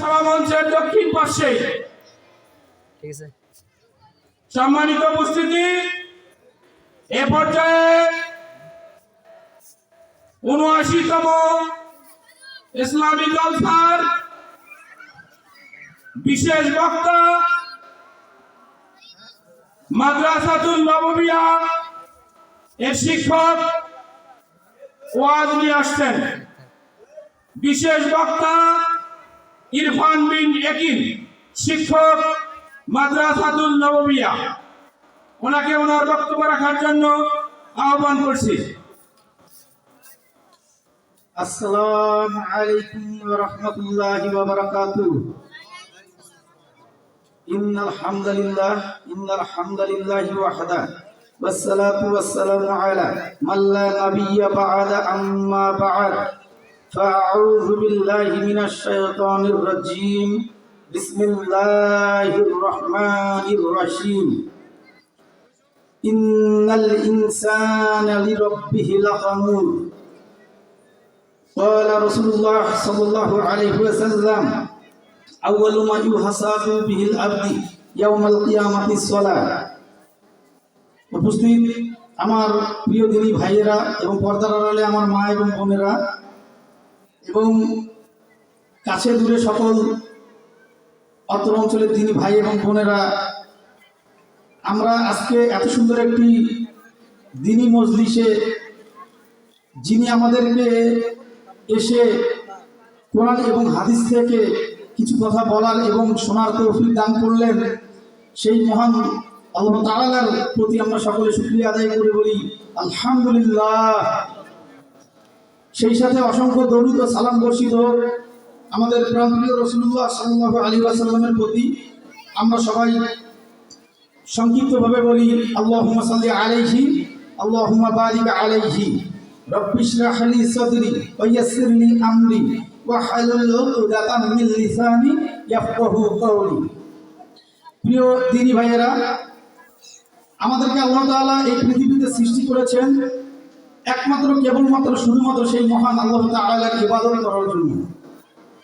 সভামঞ্চের দক্ষিণ পাশে। সম্মানিত উপস্থিতি, এ পর্যায়ে ৭৯তম ইসলামী জলসার বিশেষ বক্তা মাদ্রাসাতুল নববিয়া এর শিক্ষক ওয়াজ নিয়ে আসছেন। বিশেষ বক্তা ইরফান বিন একিন, শিক্ষক মাদ্রাসাতুল নববিয়া, ওনাকে ওনার বক্তব্য রাখার জন্য আহ্বান করছি। আসসালামু আলাইকুম ওয়া রাহমাতুল্লাহি ওয়া বারাকাতুহু। ইন্নাল হামদালিল্লাহি ওয়াহদা والصلاة والسلام على من لا نبي بعد أما بعد فأعوذ بالله من الشيطان الرجيم بسم الله الرحمن الرحيم إن الإنسان لربه لقنوط قال رسول الله صلى الله عليه وسلم أول ما يحاسب به العبد يوم القيامة الصلاة। উপস্থিত আমার প্রিয় দিনী ভাইয়েরা এবং পর্দার আড়ালে আমার মা এবং বোনেরা এবং কাছে দূরে সকল অত্র অঞ্চলের দিনী ভাই এবং বোনেরা, আমরা আজকে এত সুন্দর একটি দিনী মজলিসে, যিনি আমাদেরকে এসে কোরআন এবং হাদিস থেকে কিছু কথা বলার এবং শোনার তৌফিক দান করলেন, সেই মহান আল্লাহ তাআলার প্রতি আমরা সকলে শুকরিয়া আদায় করে বলি আলহামদুলিল্লাহ। সেই সাথে অসংখ্য দরুদ ও সালাম বর্ষিত আমাদের প্রাণপ্রিয় রাসূলুল্লাহ সাল্লাল্লাহু আলাইহি ওয়াসাল্লামের প্রতি। আমরা সবাই সংক্ষিপ্তভাবে বলি আল্লাহুম্মা সাল্লি আলাইহি আল্লাহুম্মা বারিক আলাইহি রব্বি ইশরাহ লি সাদরি ওয়া ইয়াসসির লি আমরি ওয়া হালুল উকদাতাম মিন লিসানি ইয়াফকাহু কাওলি। প্রিয় দিনী ভাইয়েরা, আমাদেরকে আল্লাহ তাআলা এই পৃথিবীতে সৃষ্টি করেছেন একমাত্র কেবলমাত্র শুধুমাত্র সেই মহান আল্লাহ তাআলার ইবাদত করার জন্য।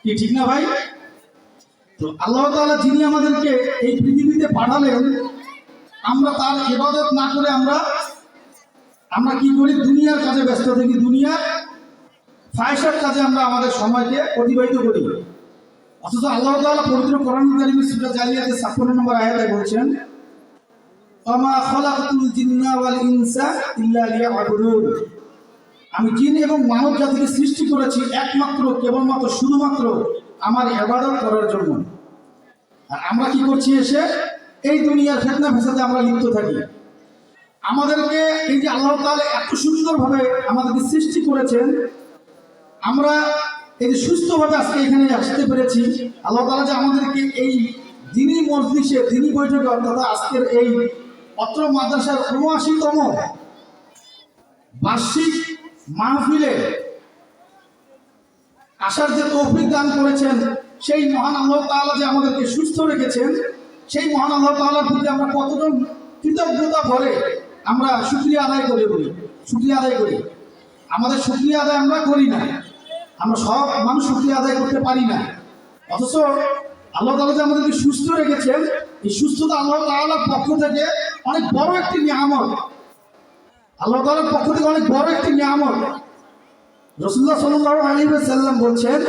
কি ঠিক না ভাই? তো আল্লাহ তাআলা যিনি আমাদেরকে এই পৃথিবীতে পাঠালেন, আমরা তার ইবাদত না করে আমরা কি করি? দুনিয়ার কাজে ব্যস্ত থাকি, দুনিয়ার ফায়সার কাজে আমরা আমাদের সময়কে অতিবাহিত করি। অথচ আল্লাহ তাআলা পবিত্র কোরআন কারীমে সূরা জারিয়াতের ৫৬ নম্বর আয়াতে বলছেন, ওয়ামা খালাকতুল জিন্না ওয়াল ইনসা ইল্লা লিয়াবুদুন। আমি জিন এবং মানব জাতিকে সৃষ্টি করেছি একমাত্র কেবলমাত্র শুধুমাত্র আমার ইবাদত করার জন্য। আর আমরা কি করছি? এসে এই দুনিয়ার ফিতনা ফ্যাসাদে আমরা লিপ্ত থাকি। আমাদেরকে এই যে আল্লাহ তাআলা এত সুন্দরভাবে আমাদেরকে সৃষ্টি করেছেন, আমরা এই যে সুস্থভাবে আজকে এখানে আসতে পেরেছি, আল্লাহ তাআলা যে আমাদেরকে এই দিনী মজলিসে, দিনী বৈঠকে অর্থাৎ আজকের এই অত্র মাদ্রাসার ৭৯তম বার্ষিক মাহফিলে আসার যে তৌফিক দান করেছেন, সেই মহান আল্লাহ তাআলা যে আমাদেরকে সুস্থ রেখেছেন, সেই মহান আল্লাহ তাআলার প্রতি আমরা কতজন কৃতজ্ঞতা ভরে আমরা শুকরিয়া আদায় করি। আমাদের শুকরিয়া আদায় আমরা করি না, আমরা সব মানুষ শুকরিয়া আদায় করতে পারি না। অথচ আল্লাহ তাআলা যে আমাদেরকে সুস্থ রেখেছেন, এই সুস্থতা আল্লাহ তাআলার পক্ষ থেকে অনেক বড় একটি নিয়ামত। আল্লাহ তাআলার পক্ষ থেকে অনেক বড় একটি নিয়ামত। রাসূলুল্লাহ সাল্লাল্লাহু আলাইহি ওয়াসাল্লাম বলছেন,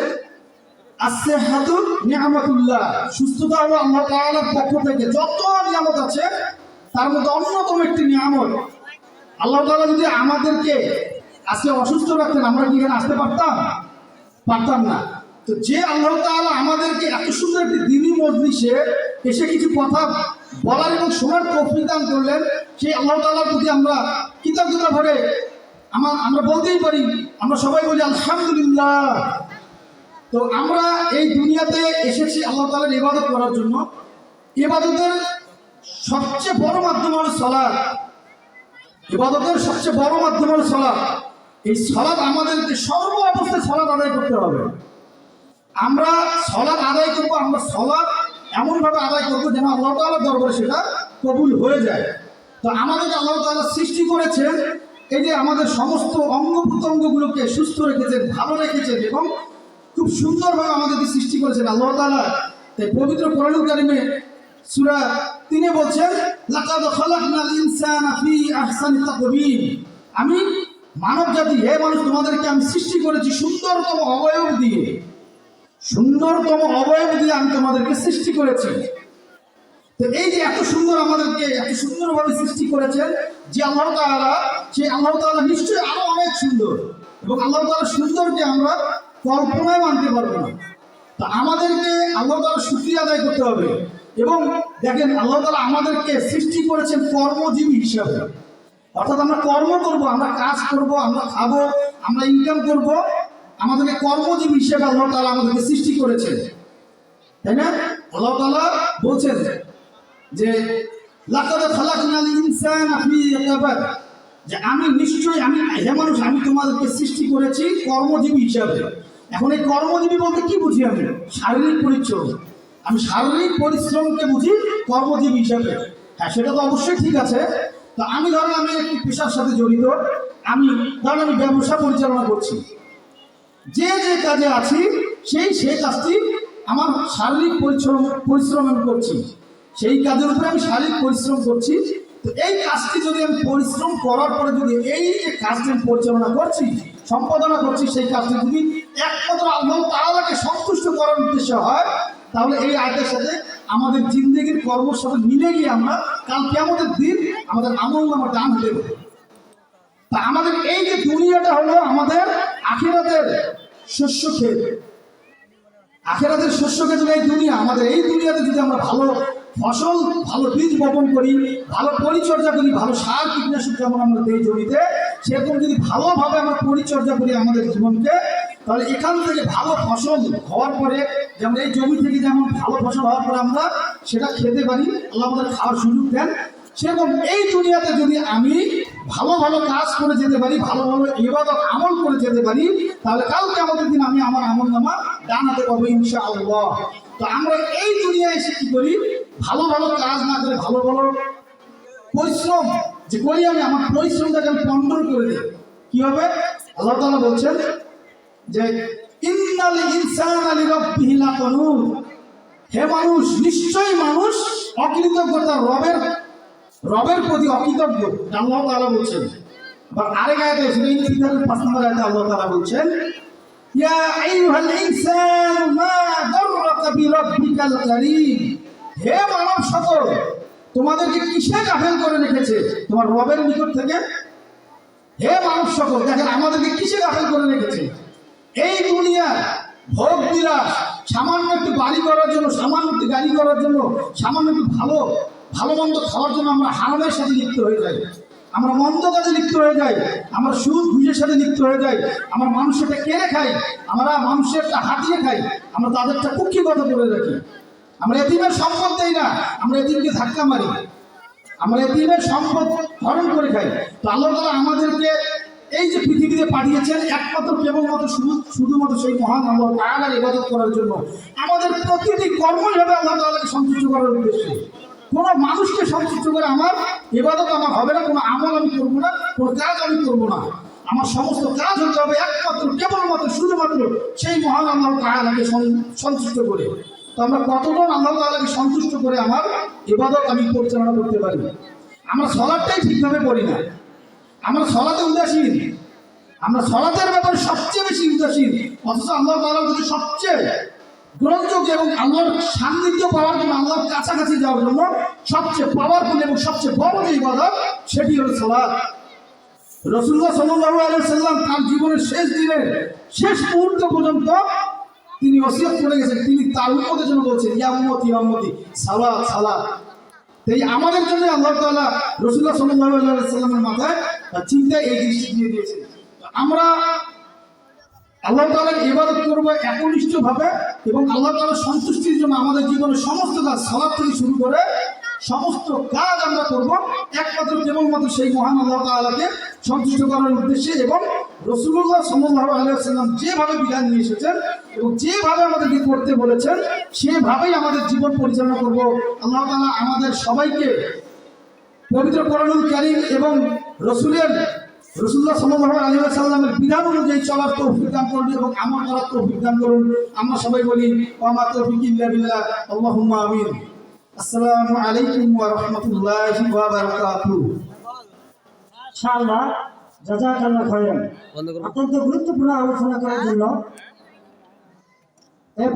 আস-সিহহাতু নি'মাতুল্লাহ। সুস্থতা হলো আল্লাহ তাআলার পক্ষ থেকে যত নিয়ামত আছে তার মধ্যে অন্যতম একটি নিয়ামত। আল্লাহ তাআলা যদি আমাদেরকে আজকে অসুস্থ রাখতেন, আমরা কি এখানে আসতে পারতাম না। তো যে আল্লাহ তাআলা আমাদেরকে এত সুন্দর একটি দ্বীনি মজলিসে এসে কিছু কথা বলার এবং শোনার তৌফিক দান করলেন, সেই আল্লাহ তাআলার প্রতি আমরা কৃতজ্ঞতা ভরে আমরা বলতেই পারি, আমরা সবাই বলি আলহামদুলিল্লাহ। তো আমরা এই দুনিয়াতে এসেছি আল্লাহ তাআলার ইবাদত করার জন্য। ইবাদতের সবচেয়ে বড় মাধ্যম হলো সালাত। ইবাদতের সবচেয়ে বড় মাধ্যম হলো সালাত। এই সালাত আমাদেরকে সর্ব অবস্থায় সালাত আদায় করতে হবে। আমরা সালাত আদায় করব, আমরা সালাত এমনভাবে আদায় করবো যেন আল্লাহ তাআলার দরবারে সেটা কবুল হয়ে যায়। তো আমাদেরকে আল্লাহ তাআলা সৃষ্টি করেছেন, এই যে আমাদের সমস্ত অঙ্গ প্রত্যঙ্গগুলোকে সুস্থ রেখেছেন, ভালো রেখেছেন এবং খুব সুন্দরভাবে আমাদেরকে সৃষ্টি করেছেন আল্লাহ তাআলা। তাই পবিত্র কোরআনুল কারীমে সূরা 3 বলছেন, লাকাদ খালাকনাল ইনসানা ফি আহসানি তাকওয়িম। আমি মানব জাতি, হে মানুষ, তোমাদেরকে আমি সৃষ্টি করেছি সুন্দরতম অবয়ব দিয়ে। সুন্দরতম অবয়ব দিয়ে আমি তোমাদেরকে সৃষ্টি করেছি। তো এই যে এত সুন্দর আমাদেরকে এত সুন্দরভাবে সৃষ্টি করেছেন যে আল্লাহ তাআলা, সেই আল্লাহ তাআলা নিশ্চয়ই আরো অনেক সুন্দর, এবং আল্লাহ তাআলা সুন্দরকে আমরা কল্পনায় মানতে পারবো না। তা আমাদেরকে আল্লাহ তাআলার শুকরিয়া আদায় করতে হবে। এবং দেখেন, আল্লাহ তাআলা আমাদেরকে সৃষ্টি করেছেন কর্মজীবী হিসাবে, অর্থাৎ আমরা কর্ম করব, আমরা কাজ করব, আমরা খাবো, আমরা ইনকাম করব, আমাদেরকে কর্মজীবী হিসেবে আল্লাহ তাআলা আমাদেরকে সৃষ্টি করেছেন, তাই না? আল্লাহ তাআলা বলছেন যে লাকাদ খালাকনাল ইনসানা ফি কাবাদ, যে আমি নিশ্চয়ই, হে মানুষ, আমি তোমাদেরকে সৃষ্টি করেছি কর্মজীবী হিসাবে। এখন এই কর্মজীবী বলতে কি বুঝি? আমি শারীরিক পরিশ্রম, আমি শারীরিক পরিশ্রমকে বুঝি কর্মজীবী হিসাবে। হ্যাঁ, সেটা তো অবশ্যই ঠিক আছে। তো আমি ধরেন, আমি একটি পেশার সাথে জড়িত, আমি ব্যবসা পরিচালনা করছি, যে কাজে আছি সেই কাজটি আমার শারীরিক পরিশ্রম আমি করছি, সেই কাজের উপরে আমি শারীরিক পরিশ্রম করছি। তো এই কাজটি যদি আমি পরিশ্রম করার পরে যদি এই যে কাজটি আমি পরিচালনা করছি, সম্পাদনা করছি, সেই কাজটি যদি একমাত্র আল্লাহ তাআলাকে সন্তুষ্ট করার উদ্দেশ্য হয়, তাহলে এই আয়াতের সাথে আমাদের জিন্দেগির কর্মের সাথে মিলে গিয়ে আমরা কাল কিয়ামতের দিন আমাদের আমলনামা দান দেব। তা আমাদের এই যে দুনিয়াটা হলো আমাদের আখিরাতের শস্য ক্ষেত। আখিরাতের শস্য ক্ষেত এই দুনিয়া। আমাদের এই দুনিয়াতে যদি আমরা ভালো ফসল, ভালো বীজ বপন করি, ভালো পরিচর্যা করি, ভালো সার কীটনাশক যেমন আমরা দেই জমিতে, সেরকম যদি ভালোভাবে আমরা পরিচর্যা করি আমাদের জীবনকে, তাহলে এখান থেকে ভালো ফসল হওয়ার পরে, যেমন এই জমি থেকে যেমন ভালো ফসল হওয়ার পরে আমরা সেটা খেতে পারি, আল্লাহ আমাদের খাওয়ার সুযোগ দেন, সেরকম এই দুনিয়াতে যদি আমি ভালো ভালো কাজ করে যেতে পারি, ভালো ভালো ইবাদত আমল করে যেতে পারি, তাহলে কালকে আমাদের দিন আমি আমার আমলনামা ডানাতে পাবো ইনশাআল্লাহ। তো আমরা এই দুনিয়ায় এসে কি করি? ভালো ভালো কাজ না করে ভালো ভালো পরিশ্রম যে করি, আমি আমার পরিশ্রমটাকে আমি কন্ট্রোল করে দিই। কি হবে? আল্লাহ তাআলা বলছেন যে ইন্নাল ইনসানা লিরাব্বিহি লাকানুন, হে মানুষ, নিশ্চয়ই মানুষ অকৃতজ্ঞতা, রবের প্রতি অকৃতজ্ঞ, আল্লাহ তাআলা বলছেন। আবার আরেক আয়াতে সূরা ইনফিতারের 5 নম্বর আয়াতে আল্লাহ তাআলা বলছেন, ইয়া আইয়ুহাল ইনসানু মা গাররাকা বিরাব্বিকাল কারীম, হে মানব সকল, তোমাদেরকে কিসে গাফেল করে রেখেছে তোমার রবের নিকট থেকে? হে মানব সকল, দেখেন আমাদেরকে কিসে গাফেল করে রেখেছে? এই দুনিয়ার ভোগ বিলাস, সামান্য একটু বাড়ি করার জন্য, সামান্য একটু গাড়ি করার জন্য, সামান্য একটু ভালো মন্দ খাওয়ার জন্য আমরা হারামের সাথে লিপ্ত হয়ে যাই, আমরা মন্দ কাজে লিপ্ত হয়ে যাই, আমরা সুদ ঘুষের সাথে লিপ্ত হয়ে যাই, আমরা মানুষেরটা কেড়ে খাই, আমরা মানুষেরটা হাতিয়ে খাই, আমরা তাদেরটা কুক্ষিগত করে রাখি, আমরা এতিমের সম্পদ দেই না, আমরা এতিমকে ধাক্কা মারি, আমরা এতিমের সম্পদ হরণ করে খাই। তো আল্লাহ তাআলা আমাদেরকে এই যে পৃথিবীতে পাঠিয়েছেন একমাত্র কেবলমাত্র শুধুমাত্র সেই মহান আল্লাহ তাআলার ইবাদত করার জন্য। আমাদের প্রতিটি কর্মই হবে আল্লাহ তাআলাকে সন্তুষ্ট করার উদ্দেশ্যে। কোনো মানুষকে সন্তুষ্ট করে আমার ইবাদত আমার হবে না, কোনো আমল আমি করবো না, কোনো কাজ আমি করবো না। আমার সমস্ত কাজ হতে হবে একমাত্র কেবলমাত্র শুধুমাত্র সেই মহান আল্লাহ তাআলাকে সন্তুষ্ট করে। তো আমরা কতজন আল্লাহ তাআলাকে সন্তুষ্ট করে আমার ইবাদত আমি পরিচালনা করতে পারি? আমরা সালাতটাই ঠিকভাবে পড়ি না, আমরা সালাতে উদাসীন, আমরা সালাতের ব্যাপারে সবচেয়ে বেশি উদাসীন, অথচ আল্লাহ তাআলার কাছে সবচেয়ে গ্রহণযোগ্য এবং আল্লাহর সান্নিধ্য পাওয়ার জন্য, আল্লাহর কাছাকাছি যাওয়ার জন্য সবচেয়ে পাওয়ারফুল এবং সবচেয়ে বড় যে ইবাদত, সেটি হলো সালাত। রাসূলুল্লাহ সাল্লাল্লাহু আলাইহি ওয়াসাল্লাম তার জীবনের শেষ দিনে শেষ মুহূর্ত পর্যন্ত তিনি ওসিয়ত করে গেছেন, তিনি তার উম্মতের জন্য বলছেন, ইয়া উম্মতি ইয়া উম্মতি সালাত সালাত। তাই আমাদের জন্য আল্লাহ তাআলা রাসূলুল্লাহ সাল্লাল্লাহু আলাইহি ওয়াসাল্লামের মাথায় চিন্তায় এই জিনিসটি দিয়ে দিয়েছেন। আমরা আল্লাহ তাআলার ইবাদত করব একনিষ্ঠভাবে এবং আল্লাহ তাআলার সন্তুষ্টির জন্য আমাদের জীবনের সমস্ত কাজ, সালাত থেকে শুরু করে সমস্ত কাজ আমরা করব একমাত্র কেবলমাত্র সেই মহান আল্লাহ তাআলাকে সন্তুষ্ট করার উদ্দেশ্যে। এবং রাসূলুল্লাহ সাল্লাল্লাহু আলাইহি ওয়াসাল্লাম যেভাবে বিধান নিয়ে এসেছেন এবং যেভাবে আমাদেরকে করতে বলেছেন, সেভাবেই আমাদের জীবন পরিচালনা করব। আল্লাহ তাআলা আমাদের সবাইকে পবিত্র কোরআনুল কারীম এবং রাসূলের রাসূলুল্লাহ সাল্লাল্লাহু আলাইহি ওয়াসাল্লামের বিধান অনুযায়ী চলার তৌফিক দান করুন এবং আমল করার তৌফিক দান করুন। আমরা সবাই বলি ওয়া মা তৌফিক ইল্লা বিল্লাহ, আল্লাহুম্মা আমিন। আসসালামু আলাইকুম ওয়া রাহমাতুল্লাহি ওয়া বারাকাতুহু। ইনশাআল্লাহ, জাযাকাল্লাহ খায়রান। অত্যন্ত গুরুত্বপূর্ণ আলোচনা করার জন্য